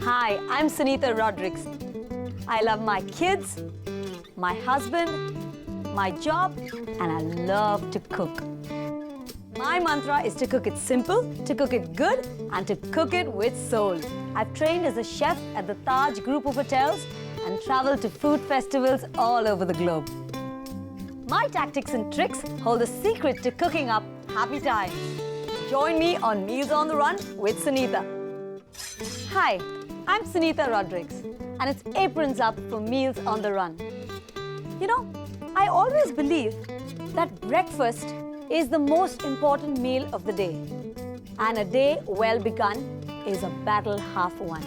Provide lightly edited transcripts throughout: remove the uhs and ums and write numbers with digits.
Hi, I'm Sunita Rodrigues. I love my kids, my husband, my job, and I love to cook. My mantra is to cook it simple, to cook it good, and to cook it with soul. I've trained as a chef at the Taj group of hotels and traveled to food festivals all over the globe. My tactics and tricks hold the secret to cooking up happy times. Join me on Meals on the Run with Sunita. Hi, I'm Sunita Rodrigues, and it's Aprons Up for Meals on the Run. You know, I always believe that breakfast is the most important meal of the day. And a day well begun is a battle half won.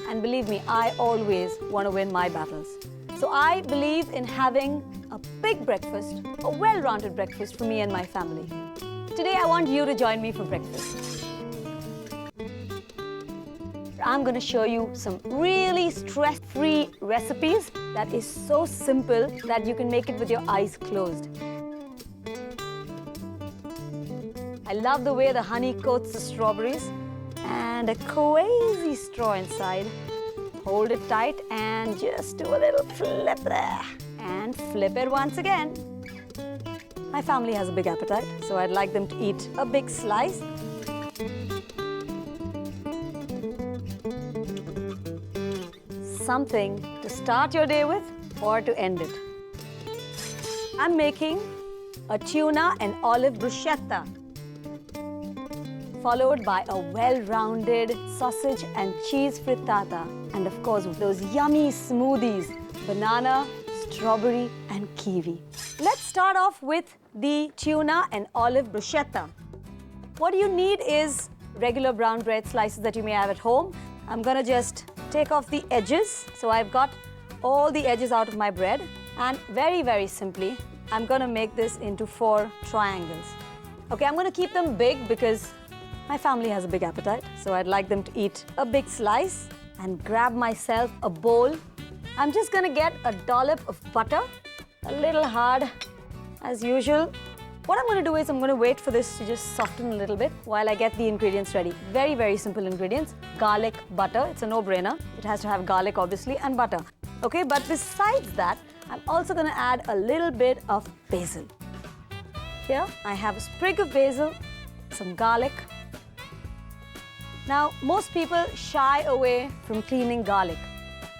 And believe me, I always want to win my battles. So I believe in having a big breakfast, a well-rounded breakfast for me and my family. Today I want you to join me for breakfast. I'm going to show you some really stress-free recipes that is so simple that you can make it with your eyes closed. I love the way the honey coats the strawberries and a crazy straw inside. Hold it tight and just do a little flip there and flip it once again. My family has a big appetite, so I'd like them to eat a big slice. Something to start your day with or to end it. I'm making a tuna and olive bruschetta, followed by a well-rounded sausage and cheese frittata, and of course those yummy smoothies, banana, strawberry and kiwi. Let's start off with the tuna and olive bruschetta. What you need is regular brown bread slices that you may have at home. I'm gonna just take off the edges. So I've got all the edges out of my bread, and very, very simply, I'm gonna make this into 4 triangles. Okay, I'm gonna keep them big because my family has a big appetite, so I'd like them to eat a big slice and grab myself a bowl. I'm just gonna get a dollop of butter, a little hard as usual. What I'm gonna do is I'm gonna wait for this to just soften a little bit while I get the ingredients ready. Very, very simple ingredients. Garlic, butter, it's a no-brainer. It has to have garlic, obviously, and butter. Okay, but besides that, I'm also gonna add a little bit of basil. Here, I have a sprig of basil, some garlic. Now, most people shy away from cleaning garlic.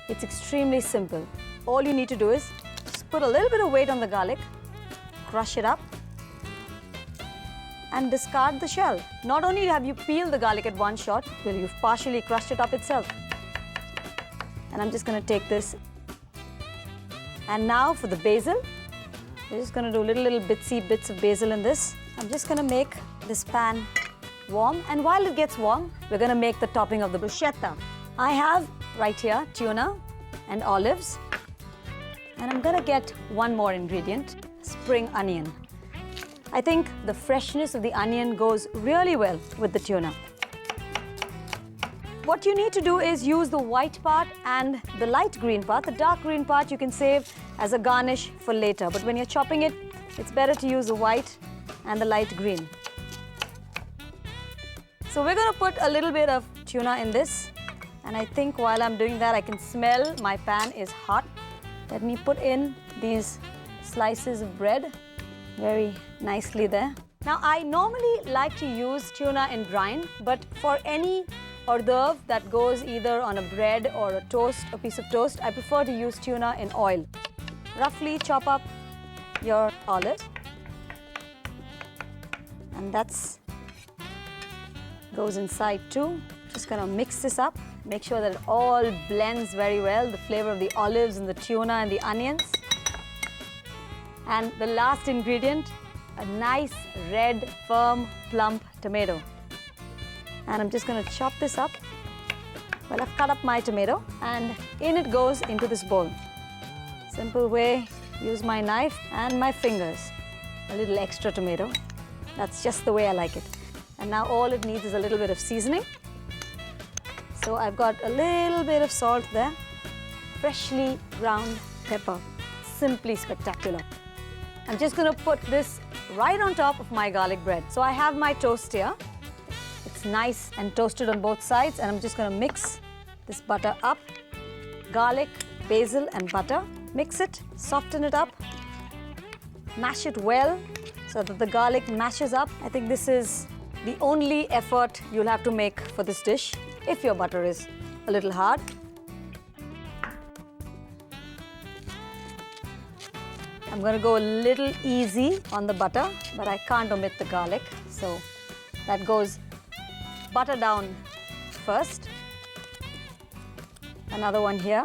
It's extremely simple. All you need to do is just put a little bit of weight on the garlic, crush it up, and discard the shell. Not only have you peeled the garlic at one shot, well, you've partially crushed it up itself. And I'm just gonna take this. And now for the basil. We're just gonna do little bitsy bits of basil in this. I'm just gonna make this pan warm, and while it gets warm, we're gonna make the topping of the bruschetta. I have right here tuna and olives, and I'm gonna get one more ingredient, spring onion. I think the freshness of the onion goes really well with the tuna. What you need to do is use the white part and the light green part. The dark green part you can save as a garnish for later, but when you're chopping it, it's better to use the white and the light green. So we're going to put a little bit of tuna in this, and I think while I'm doing that, I can smell my pan is hot. Let me put in these slices of bread very nicely there. Now, I normally like to use tuna in brine, but for any hors d'oeuvre that goes either on a bread or a toast, a piece of toast, I prefer to use tuna in oil. Roughly chop up your olives, and that's goes inside too. Just gonna mix this up, make sure that it all blends very well, the flavor of the olives and the tuna and the onions. And the last ingredient, a nice red, firm, plump tomato. And I'm just gonna chop this up. Well, I've cut up my tomato, and in it goes into this bowl. Simple way, use my knife and my fingers. A little extra tomato. That's just the way I like it. And now all it needs is a little bit of seasoning. So I've got a little bit of salt there, freshly ground pepper. Simply spectacular. I'm just gonna put this right on top of my garlic bread. So I have my toast here. It's nice and toasted on both sides, and I'm just gonna mix this butter up. Garlic, basil and butter. Mix it, soften it up. Mash it well so that the garlic mashes up. I think this is the only effort you'll have to make for this dish if your butter is a little hard. I'm going to go a little easy on the butter, but I can't omit the garlic. So that goes butter down first. Another one here.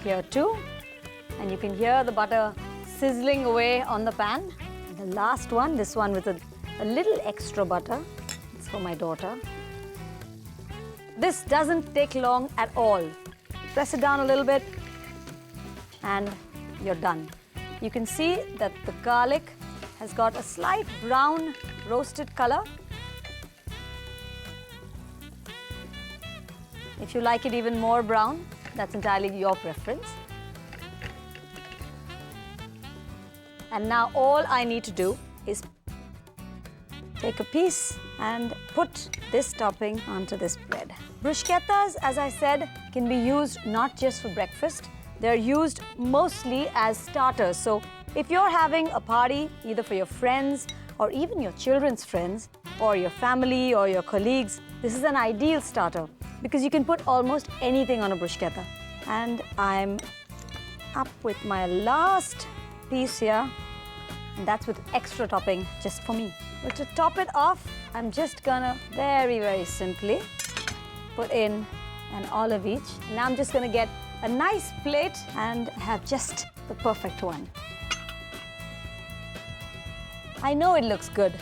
Here too. And you can hear the butter sizzling away on the pan. And the last one, this one with a little extra butter. It's for my daughter. This doesn't take long at all. Press it down a little bit and you're done. You can see that the garlic has got a slight brown roasted color. If you like it even more brown, that's entirely your preference. And now all I need to do is take a piece and put this topping onto this bread. Bruschettas, as I said, can be used not just for breakfast. They're used mostly as starters. So if you're having a party, either for your friends or even your children's friends or your family or your colleagues, this is an ideal starter because you can put almost anything on a bruschetta. And I'm up with my last piece here, and that's with extra topping just for me. But to top it off, I'm just gonna very, very simply put in an olive each. Now I'm just gonna get a nice plate and have just the perfect one. I know it looks good,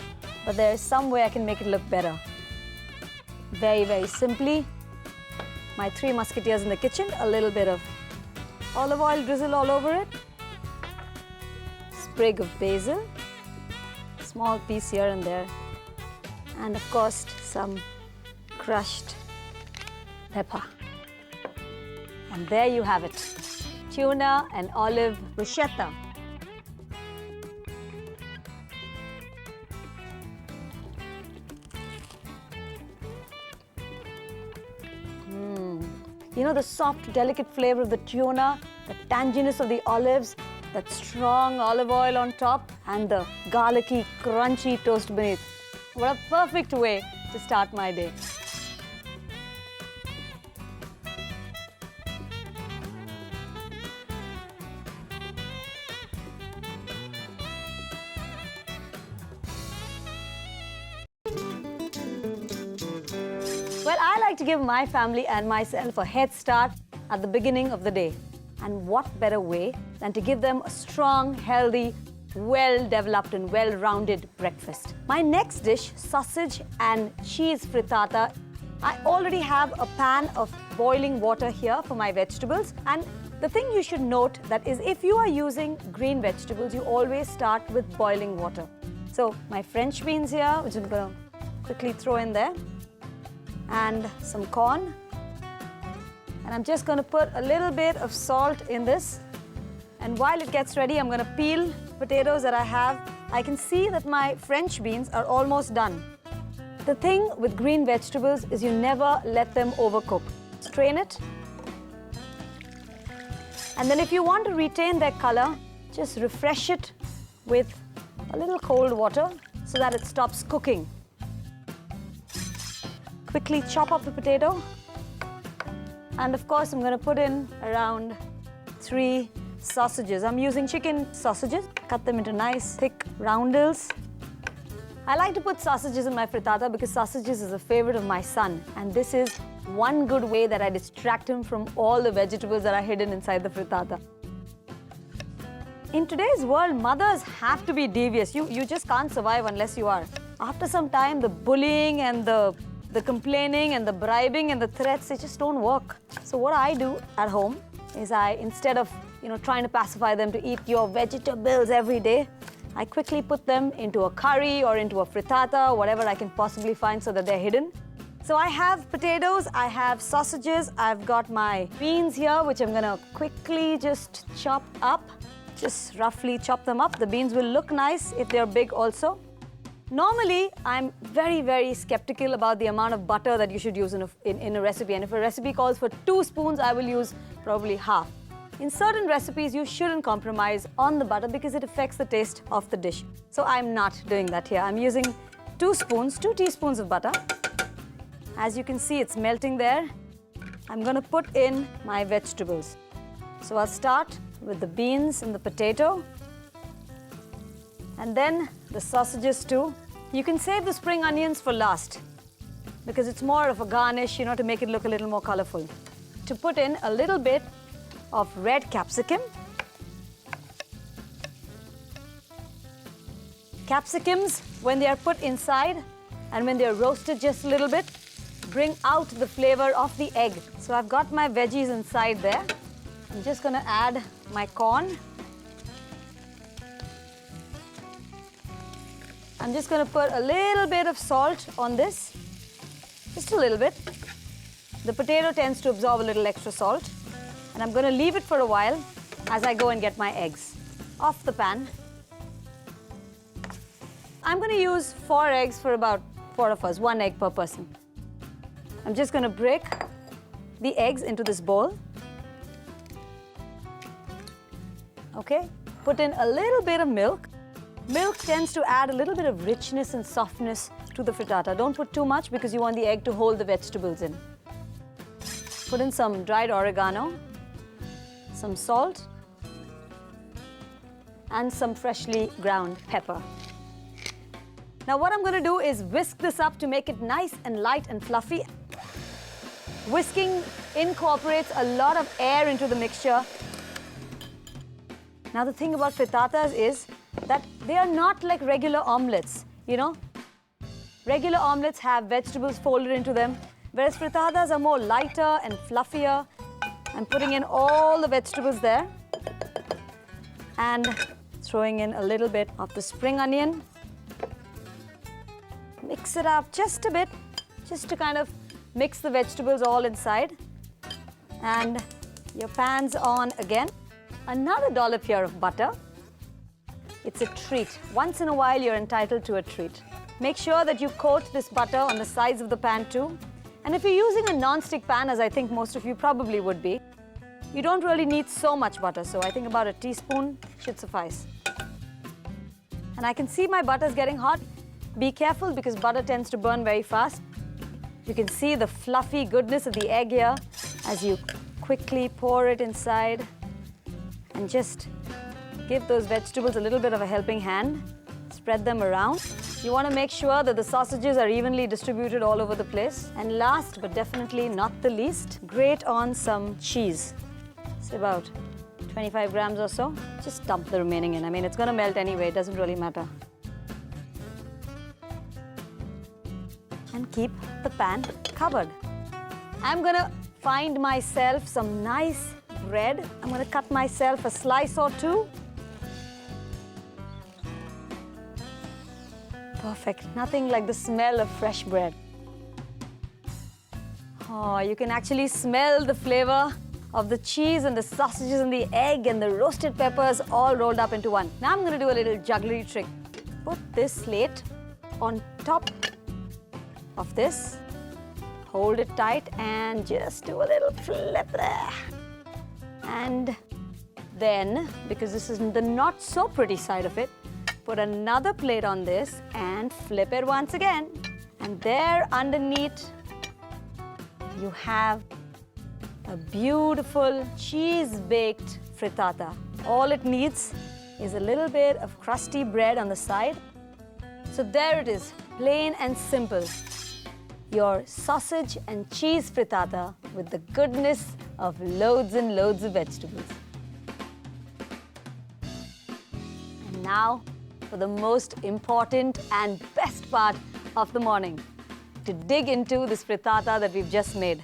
but there is some way I can make it look better. Very, very simply, my three musketeers in the kitchen, a little bit of olive oil drizzle all over it, sprig of basil, small piece here and there, and of course some crushed pepper. And there you have it, tuna and olive bruschetta. You know, the soft, delicate flavor of the tuna, the tanginess of the olives, that strong olive oil on top, and the garlicky, crunchy toast beneath. What a perfect way to start my day. Well, I like to give my family and myself a head start at the beginning of the day. And what better way than to give them a strong, healthy, well-developed and well-rounded breakfast. My next dish, sausage and cheese frittata. I already have a pan of boiling water here for my vegetables. And the thing you should note that is if you are using green vegetables, you always start with boiling water. So my French beans here, which I'm going to quickly throw in there. And some corn. And I'm just going to put a little bit of salt in this. And while it gets ready, I'm going to peel potatoes that I have. I can see that my French beans are almost done. The thing with green vegetables is you never let them overcook. Strain it. And then if you want to retain their color, just refresh it with a little cold water so that it stops cooking. Quickly chop up the potato. And of course, I'm going to put in around 3 sausages. I'm using chicken sausages. Cut them into nice, thick roundels. I like to put sausages in my frittata because sausages is a favorite of my son. And this is one good way that I distract him from all the vegetables that are hidden inside the frittata. In today's world, mothers have to be devious. You just can't survive unless you are. After some time, the bullying and the complaining and the bribing and the threats, they just don't work. So what I do at home is instead of trying to pacify them to eat your vegetables every day, I quickly put them into a curry or into a frittata, whatever I can possibly find so that they're hidden. So I have potatoes, I have sausages, I've got my beans here, which I'm gonna quickly just chop up. Just roughly chop them up. The beans will look nice if they're big also. Normally, I'm very, very skeptical about the amount of butter that you should use in a recipe. And if a recipe calls for 2 spoons, I will use probably half. In certain recipes, you shouldn't compromise on the butter because it affects the taste of the dish. So I'm not doing that here. I'm using 2 teaspoons of butter. As you can see, it's melting there. I'm going to put in my vegetables. So I'll start with the beans and the potato. And then the sausages too. You can save the spring onions for last because it's more of a garnish, to make it look a little more colorful. To put in a little bit of red capsicum. Capsicums, when they are put inside and when they are roasted just a little bit, bring out the flavor of the egg. So I've got my veggies inside there. I'm just going to add my corn. I'm just going to put a little bit of salt on this, just a little bit. The potato tends to absorb a little extra salt. And I'm going to leave it for a while as I go and get my eggs off the pan. I'm going to use 4 eggs for about 4 of us, 1 egg per person. I'm just going to break the eggs into this bowl. Okay, put in a little bit of milk. Milk tends to add a little bit of richness and softness to the frittata. Don't put too much because you want the egg to hold the vegetables in. Put in some dried oregano, some salt, and some freshly ground pepper. Now what I'm going to do is whisk this up to make it nice and light and fluffy. Whisking incorporates a lot of air into the mixture. Now the thing about frittatas is that they are not like regular omelets, Regular omelets have vegetables folded into them, whereas frittatas are more lighter and fluffier. I'm putting in all the vegetables there and throwing in a little bit of the spring onion. Mix it up just a bit, just to kind of mix the vegetables all inside. And your pan's on again. Another dollop here of butter. It's a treat. Once in a while, you're entitled to a treat. Make sure that you coat this butter on the sides of the pan too. And if you're using a non-stick pan, as I think most of you probably would be, you don't really need so much butter. So I think about a teaspoon should suffice. And I can see my butter's getting hot. Be careful because butter tends to burn very fast. You can see the fluffy goodness of the egg here as you quickly pour it inside and just give those vegetables a little bit of a helping hand. Spread them around. You want to make sure that the sausages are evenly distributed all over the place. And last but definitely not the least, grate on some cheese. It's about 25 grams or so. Just dump the remaining in. I mean, it's going to melt anyway. It doesn't really matter. And keep the pan covered. I'm going to find myself some nice bread. I'm going to cut myself a slice or 2. Perfect. Nothing like the smell of fresh bread. Oh, you can actually smell the flavor of the cheese and the sausages and the egg and the roasted peppers all rolled up into one. Now I'm going to do a little jugglery trick. Put this slate on top of this. Hold it tight and just do a little flip there. And then, because this is the not so pretty side of it, put another plate on this and flip it once again. And there underneath, you have a beautiful cheese-baked frittata. All it needs is a little bit of crusty bread on the side. So there it is, plain and simple. Your sausage and cheese frittata with the goodness of loads and loads of vegetables. And now, for the most important and best part of the morning, to dig into this frittata that we've just made.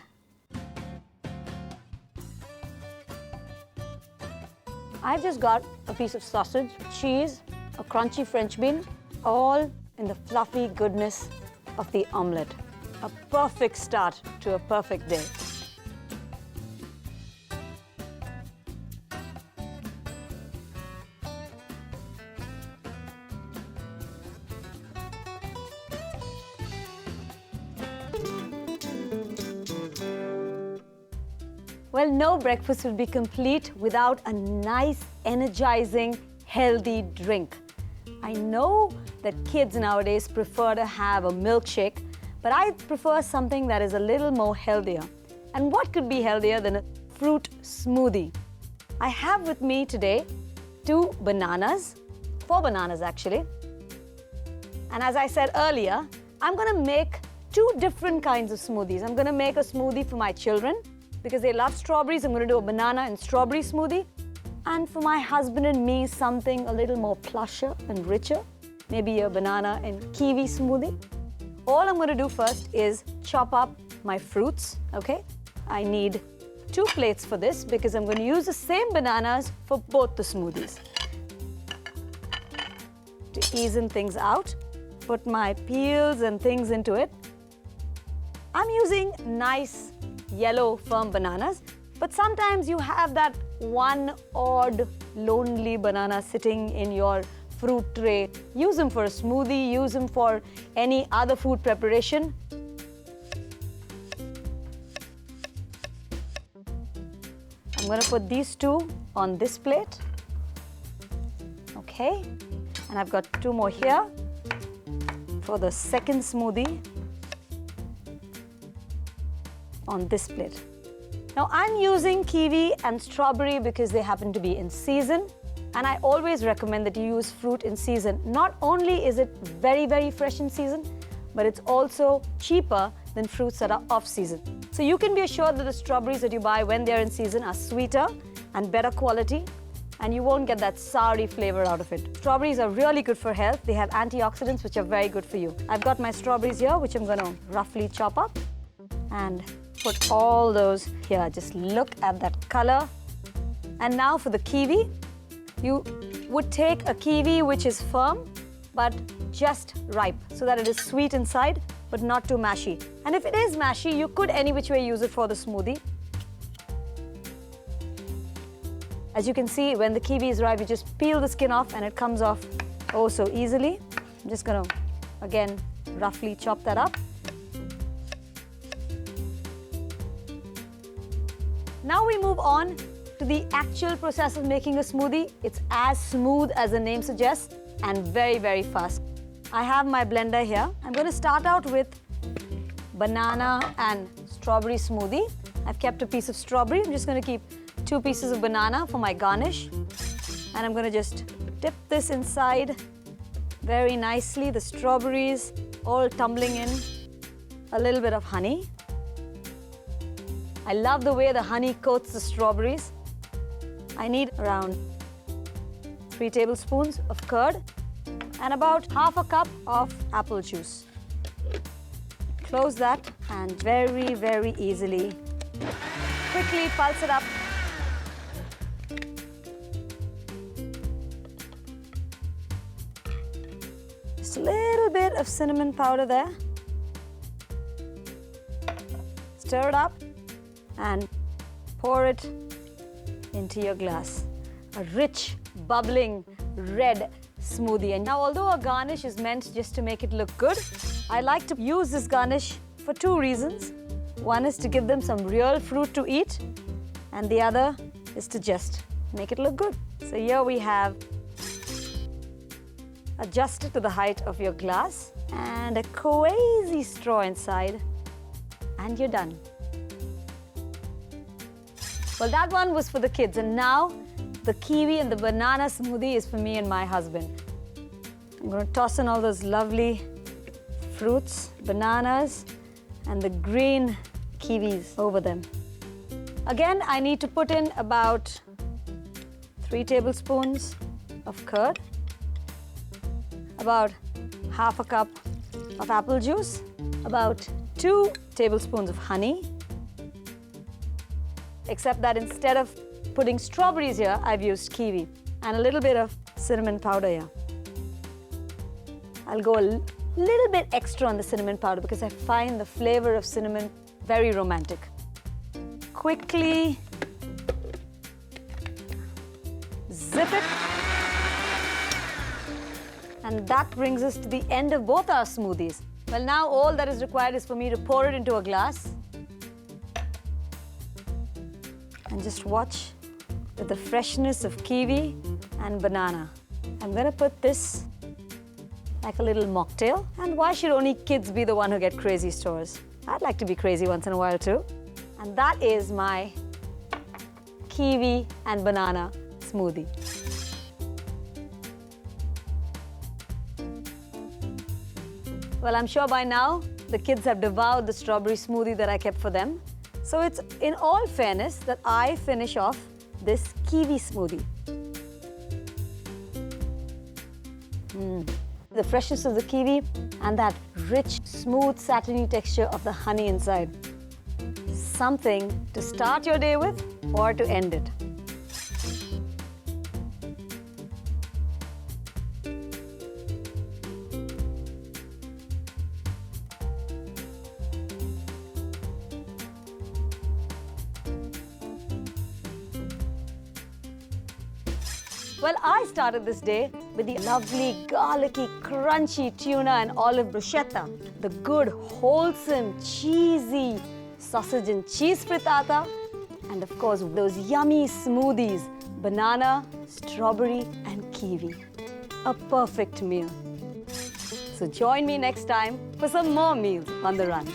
I've just got a piece of sausage, cheese, a crunchy French bean, all in the fluffy goodness of the omelette. A perfect start to a perfect day. Well, no breakfast would be complete without a nice, energizing, healthy drink. I know that kids nowadays prefer to have a milkshake, but I prefer something that is a little more healthier. And what could be healthier than a fruit smoothie? I have with me today 4 bananas actually. And as I said earlier, I'm going to make 2 different kinds of smoothies. I'm going to make a smoothie for my children because they love strawberries. I'm going to do a banana and strawberry smoothie. And for my husband and me, something a little more plusher and richer. Maybe a banana and kiwi smoothie. All I'm going to do first is chop up my fruits, okay? I need 2 plates for this because I'm going to use the same bananas for both the smoothies. To even things out, put my peels and things into it. I'm using nice yellow firm bananas, but sometimes you have that one odd lonely banana sitting in your fruit tray. Use them for a smoothie, use them for any other food preparation. I'm going to put these 2 on this plate. Okay, and I've got 2 more here for the second smoothie on this plate. Now I'm using kiwi and strawberry because they happen to be in season, and I always recommend that you use fruit in season. Not only is it very, very fresh in season, but it's also cheaper than fruits that are off season. So you can be assured that the strawberries that you buy when they're in season are sweeter and better quality, and you won't get that soury flavor out of it. Strawberries are really good for health. They have antioxidants which are very good for you. I've got my strawberries here, which I'm going to roughly chop up and put all those here. Just look at that color. And now for the kiwi, you would take a kiwi which is firm but just ripe so that it is sweet inside but not too mashy. And if it is mashy, you could any which way use it for the smoothie. As you can see, when the kiwi is ripe, you just peel the skin off and it comes off oh so easily. I'm just going to again roughly chop that up. Now we move on to the actual process of making a smoothie. It's as smooth as the name suggests and very, very fast. I have my blender here. I'm going to start out with banana and strawberry smoothie. I've kept a piece of strawberry. I'm just going to keep 2 pieces of banana for my garnish. And I'm going to just dip this inside very nicely. The strawberries all tumbling in. A little bit of honey. I love the way the honey coats the strawberries. I need around 3 tablespoons of curd and about half a cup of apple juice. Close that and very, very easily, quickly pulse it up. Just a little bit of cinnamon powder there. Stir it up and pour it into your glass. A rich, bubbling, red smoothie. And now, although a garnish is meant just to make it look good, I like to use this garnish for 2 reasons. One is to give them some real fruit to eat, and the other is to just make it look good. So here we have adjusted to the height of your glass and a crazy straw inside, and you're done. Well, that one was for the kids, and now the kiwi and the banana smoothie is for me and my husband. I'm going to toss in all those lovely fruits, bananas, and the green kiwis over them. Again, I need to put in about 3 tablespoons of curd, about half a cup of apple juice, about 2 tablespoons of honey, except that instead of putting strawberries here, I've used kiwi, and a little bit of cinnamon powder here. I'll go a little bit extra on the cinnamon powder because I find the flavor of cinnamon very romantic. Quickly zip it. And that brings us to the end of both our smoothies. Well, now all that is required is for me to pour it into a glass. and just watch with the freshness of kiwi and banana. I'm gonna put this like a little mocktail. And why should only kids be the one who get crazy stores? I'd like to be crazy once in a while too. And that is my kiwi and banana smoothie. Well, I'm sure by now the kids have devoured the strawberry smoothie that I kept for them. So it's in all fairness that I finish off this kiwi smoothie. The freshness of the kiwi and that rich, smooth, satiny texture of the honey inside. Something to start your day with or to end it. Well, I started this day with the lovely, garlicky, crunchy tuna and olive bruschetta, the good, wholesome, cheesy sausage and cheese frittata, and of course, those yummy smoothies, banana, strawberry, and kiwi. A perfect meal. So join me next time for some more meals on the run.